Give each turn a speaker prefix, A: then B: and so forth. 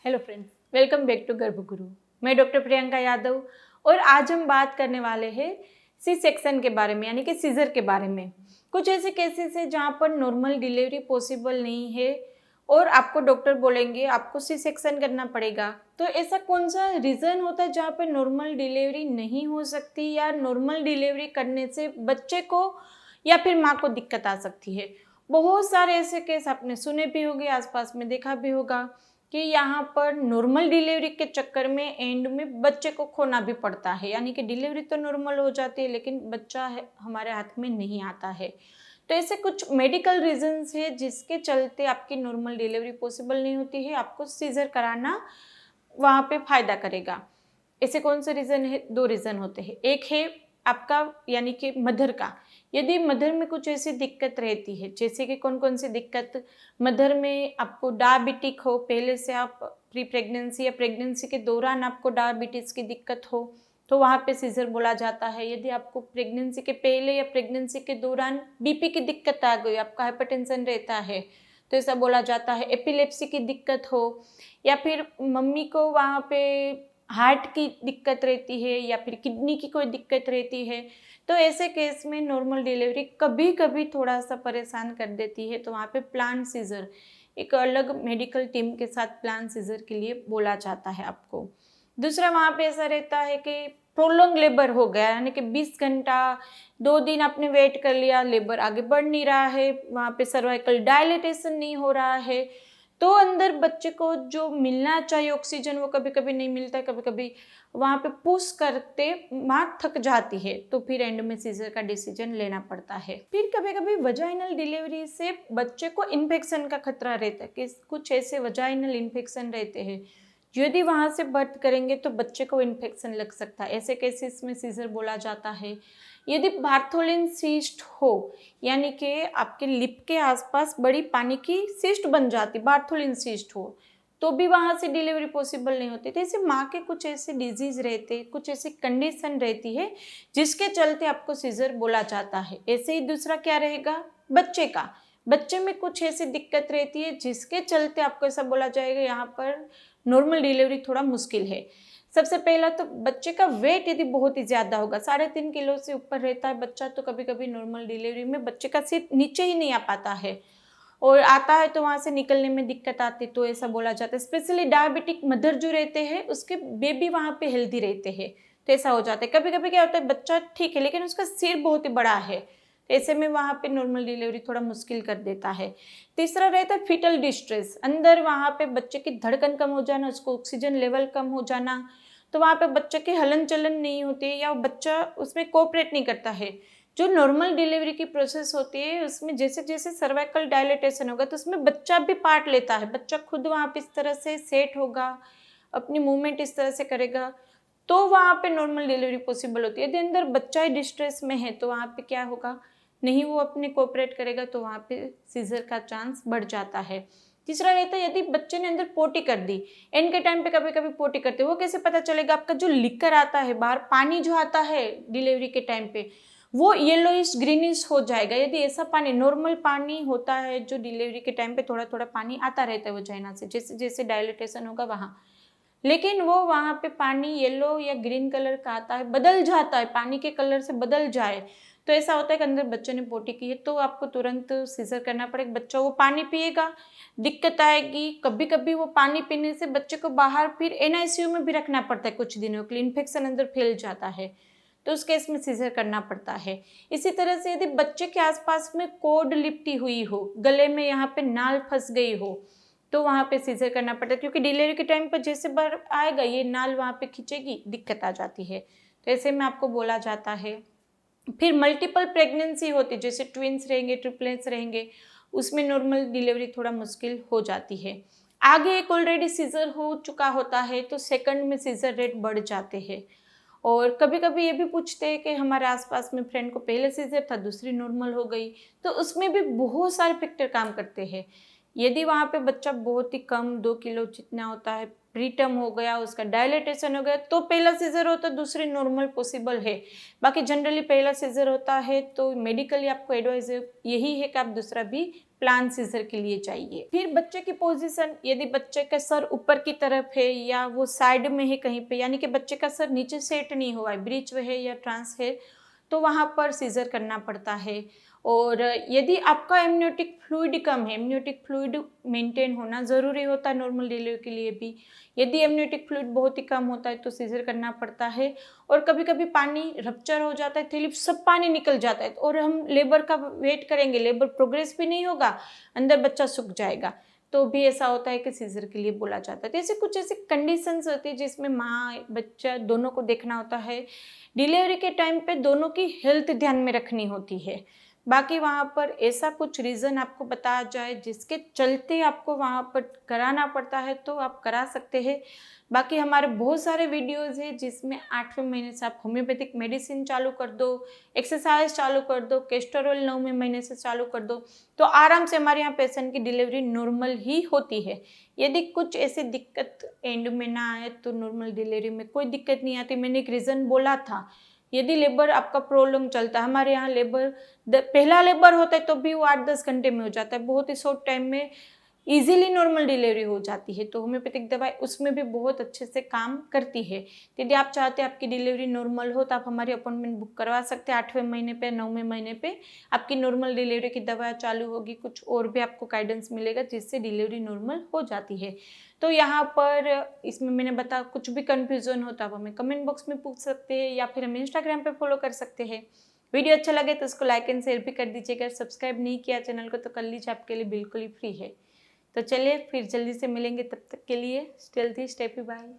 A: Hello friends, welcome back to Garbhguru. मैं doctor Priyanka Yadav और आज हम बात करने वाले हैं सी सेक्शन के बारे में, यानी कि सीजर के बारे में। कुछ ऐसे केसेस है जहाँ पर नॉर्मल डिलीवरी पॉसिबल नहीं है और आपको डॉक्टर बोलेंगे आपको सी सेक्शन करना पड़ेगा। तो ऐसा कौन सा रीज़न होता है जहाँ पर नॉर्मल डिलीवरी नहीं हो सकती या नॉर्मल डिलीवरी करने से बच्चे को या फिर माँ को दिक्कत आ सकती है? बहुत सारे ऐसे केस आपने सुने भी होंगे, आसपास में देखा भी होगा कि यहाँ पर नॉर्मल डिलीवरी के चक्कर में एंड में बच्चे को खोना भी पड़ता है, यानी कि डिलीवरी तो नॉर्मल हो जाती है लेकिन बच्चा है हमारे हाथ में नहीं आता है। तो ऐसे कुछ मेडिकल रीजंस है जिसके चलते आपकी नॉर्मल डिलीवरी पॉसिबल नहीं होती है, आपको सीजर कराना वहाँ पे फायदा करेगा। ऐसे कौन से रीज़न है? दो रीज़न होते हैं। एक है आपका यानी कि मदर का, यदि मदर में कुछ ऐसी दिक्कत रहती है, जैसे कि कौन कौन सी दिक्कत, मदर में आपको डायबिटिक हो, पहले से आप प्री प्रेगनेंसी या प्रेगनेंसी के दौरान आपको डायबिटीज़ की दिक्कत हो तो वहाँ पे सीजर बोला जाता है। यदि आपको प्रेगनेंसी के पहले या प्रेगनेंसी के दौरान बीपी की दिक्कत आ गई, आपका हाइपरटेंशन रहता है तो ऐसा बोला जाता है। एपिलेप्सी की दिक्कत हो या फिर मम्मी को वहाँ पे हार्ट की दिक्कत रहती है या फिर किडनी की कोई दिक्कत रहती है, तो ऐसे केस में नॉर्मल डिलीवरी कभी कभी थोड़ा सा परेशान कर देती है, तो वहाँ पे प्लान सीजर एक अलग मेडिकल टीम के साथ प्लान सीजर के लिए बोला जाता है आपको। दूसरा वहाँ पे ऐसा रहता है कि प्रोलॉन्ग लेबर हो गया, यानी कि 20 घंटा 2 दिन आपने वेट कर लिया, लेबर आगे बढ़ नहीं रहा है, वहाँ पे सर्वाइकल डायलिटेशन नहीं हो रहा है, तो अंदर बच्चे को जो मिलना चाहिए ऑक्सीजन वो कभी कभी नहीं मिलता है, कभी कभी वहाँ पे पुश करते माँ थक जाती है, तो फिर एंड में सीजर का डिसीजन लेना पड़ता है। फिर कभी कभी वजाइनल डिलीवरी से बच्चे को इन्फेक्शन का खतरा रहता है कि कुछ ऐसे वजाइनल इन्फेक्शन रहते हैं, यदि वहाँ से बर्थ करेंगे तो बच्चे को इन्फेक्शन लग सकता है, ऐसे केसेस में सीजर बोला जाता है। यदि बार्थोलिन सिस्ट हो, यानी कि आपके लिप के आसपास बड़ी पानी की सिस्ट बन जाती, बार्थोलिन सिस्ट हो, तो भी वहाँ से डिलीवरी पॉसिबल नहीं होती। तो ऐसे माँ के कुछ ऐसे डिजीज रहते, कुछ ऐसी कंडीशन रहती है जिसके चलते आपको सीजर बोला जाता है। ऐसे ही दूसरा क्या रहेगा, बच्चे का, बच्चे में कुछ ऐसी दिक्कत रहती है जिसके चलते आपको ऐसा बोला जाएगा यहाँ पर नॉर्मल डिलीवरी थोड़ा मुश्किल है। सबसे पहला तो बच्चे का वेट यदि बहुत ही ज़्यादा होगा, 3.5 किलो से ऊपर रहता है बच्चा, तो कभी कभी नॉर्मल डिलीवरी में बच्चे का सिर नीचे ही नहीं आ पाता है, और आता है तो वहाँ से निकलने में दिक्कत आती, तो ऐसा बोला जाता है। स्पेशली डायबिटिक मदर जो रहते हैं उसके बेबी वहाँ पे हेल्दी रहते हैं, तो ऐसा हो जाता है। कभी कभी क्या होता है, बच्चा ठीक है लेकिन उसका सिर बहुत ही बड़ा है, तो ऐसे में वहाँ पे नॉर्मल डिलीवरी थोड़ा मुश्किल कर देता है। तीसरा रहता है फीटल डिस्ट्रेस, अंदर वहाँ पे बच्चे की धड़कन कम हो जाना, उसको ऑक्सीजन लेवल कम हो जाना, तो वहाँ पे बच्चे की हलन चलन नहीं होती है या बच्चा उसमें कोऑपरेट नहीं करता है। जो नॉर्मल डिलीवरी की प्रोसेस होती है उसमें जैसे जैसे सर्वाइकल डायलेटेशन होगा तो उसमें बच्चा भी पार्ट लेता है, बच्चा खुद वहाँ पे इस तरह से सेट होगा, अपनी मूवमेंट इस तरह से करेगा, तो वहाँ पे नॉर्मल डिलीवरी पॉसिबल होती है। यदि अंदर बच्चा ही डिस्ट्रेस में है तो वहाँ पे क्या होगा, नहीं वो अपने कोऑपरेट करेगा, तो वहाँ पे सीजर का चांस बढ़ जाता है। तीसरा रहता है यदि बच्चे ने अंदर पोटी कर दी, एंड के टाइम पे कभी कभी पोटी करते, वो कैसे पता चलेगा, आपका जो लिकर आता है बाहर, पानी जो आता है डिलीवरी के टाइम पे वो येलोइश ग्रीनिश हो जाएगा। यदि ऐसा पानी, नॉर्मल पानी होता है जो डिलीवरी के टाइम पे थोड़ा थोड़ा पानी आता रहता है वजाइना से, जैसे जैसे डायलिटेशन होगा वहाँ, लेकिन वो वहाँ पे पानी येलो या ग्रीन कलर का आता है, बदल जाता है, पानी के कलर से बदल जाए, तो ऐसा होता है कि अंदर बच्चे ने पोटी की है, तो आपको तुरंत सीजर करना पड़ेगा। बच्चा वो पानी पिएगा, दिक्कत आएगी, कभी कभी वो पानी पीने से बच्चे को बाहर फिर एनआईसीयू में भी रखना पड़ता है कुछ दिनों के लिए, इन्फेक्शन अंदर फैल जाता है, तो उस केस में सीजर करना पड़ता है। इसी तरह से यदि बच्चे के आसपास में कोड लिपटी हुई हो, गले में यहाँ पे नाल फंस गई हो, तो वहाँ पे सीजर करना पड़ता है, क्योंकि डिलीवरी के टाइम पर जैसे बार आएगा ये नाल वहाँ पे खींचेगी, दिक्कत आ जाती है, तो ऐसे में आपको बोला जाता है। फिर मल्टीपल प्रेगनेंसी होती है, जैसे ट्विंस रहेंगे, ट्रिपलेट्स रहेंगे, उसमें नॉर्मल डिलीवरी थोड़ा मुश्किल हो जाती है। आगे एक ऑलरेडी सीजर हो चुका होता है तो सेकंड में सीजर रेट बढ़ जाते हैं, और कभी कभी ये भी पूछते हैं कि हमारे आसपास में फ्रेंड को पहले सीजर था, दूसरी नॉर्मल हो गई, तो उसमें भी बहुत सारे फैक्टर काम करते हैं। यदि वहाँ पे बच्चा बहुत ही कम 2 किलो जितना होता है, प्रीटर्म हो गया, उसका डायलेटेशन हो गया, तो पहला सीजर होता है, दूसरी नॉर्मल पॉसिबल है। बाकी जनरली पहला सीजर होता है तो मेडिकली आपको एडवाइस यही है कि आप दूसरा भी प्लान सीजर के लिए चाहिए। फिर बच्चे की पोजीशन, यदि बच्चे का सर ऊपर की तरफ है या वो साइड में है कहीं पे, यानी कि बच्चे का सर नीचे सेट नहीं हुआ है, ब्रीच है या ट्रांस है, तो वहाँ पर सीजर करना पड़ता है। और यदि आपका एमनियोटिक फ्लूइड कम है, एमनियोटिक फ्लूइड मेंटेन होना ज़रूरी होता है नॉर्मल डिलीवरी के लिए भी। यदि एमनियोटिक फ्लूइड बहुत ही कम होता है तो सीजर करना पड़ता है। और कभी कभी पानी रप्चर हो जाता है, थैली सब पानी निकल जाता है और हम लेबर का वेट करेंगे, लेबर प्रोग्रेस भी नहीं होगा, अंदर बच्चा सूख जाएगा, तो भी ऐसा होता है कि सीजर के लिए बोला जाता है। तो ऐसे कुछ ऐसी कंडीशंस होती है जिसमें माँ बच्चा दोनों को देखना होता है। डिलीवरी के टाइम पे दोनों की हेल्थ ध्यान में रखनी होती है। बाकी वहाँ पर ऐसा कुछ रीज़न आपको बताया जाए जिसके चलते आपको वहाँ पर कराना पड़ता है तो आप करा सकते हैं। बाकी हमारे बहुत सारे वीडियोज़ हैं जिसमें 8वें महीने से आप होम्योपैथिक मेडिसिन चालू कर दो, एक्सरसाइज चालू कर दो, कैस्टोरॉल 9वें महीने से चालू कर दो, तो आराम से हमारे यहाँ पेशेंट की डिलीवरी नॉर्मल ही होती है। यदि कुछ ऐसी दिक्कत एंड में ना आए तो नॉर्मल डिलीवरी में कोई दिक्कत नहीं आती। मैंने एक रीज़न बोला था, यदि लेबर आपका प्रोलॉन्ग चलता है, हमारे यहाँ लेबर पहला लेबर होता है तो भी वो 8-10 घंटे में हो जाता है, बहुत ही शॉर्ट टाइम में इजीली नॉर्मल डिलीवरी हो जाती है। तो होम्योपैथिक दवाई उसमें भी बहुत अच्छे से काम करती है। यदि आप चाहते हैं आपकी डिलीवरी नॉर्मल हो तो आप हमारी अपॉइंटमेंट बुक करवा सकते हैं। 8वें महीने पे 9वें महीने पे आपकी नॉर्मल डिलीवरी की दवा चालू होगी, कुछ और भी आपको गाइडेंस मिलेगा जिससे डिलीवरी नॉर्मल हो जाती है। तो यहाँ पर इसमें मैंने बताया, कुछ भी कन्फ्यूजन हो तो आप हमें कमेंट बॉक्स में पूछ सकते हैं या फिर हमें इंस्टाग्राम पे फॉलो कर सकते हैं। वीडियो अच्छा लगे तो उसको लाइक एंड शेयर भी कर दीजिएगा। सब्सक्राइब नहीं किया चैनल को तो कर लीजिए, आपके लिए बिल्कुल ही फ्री है। तो चलिए फिर जल्दी से मिलेंगे, तब तक के लिए stay healthy, stay happy, bye.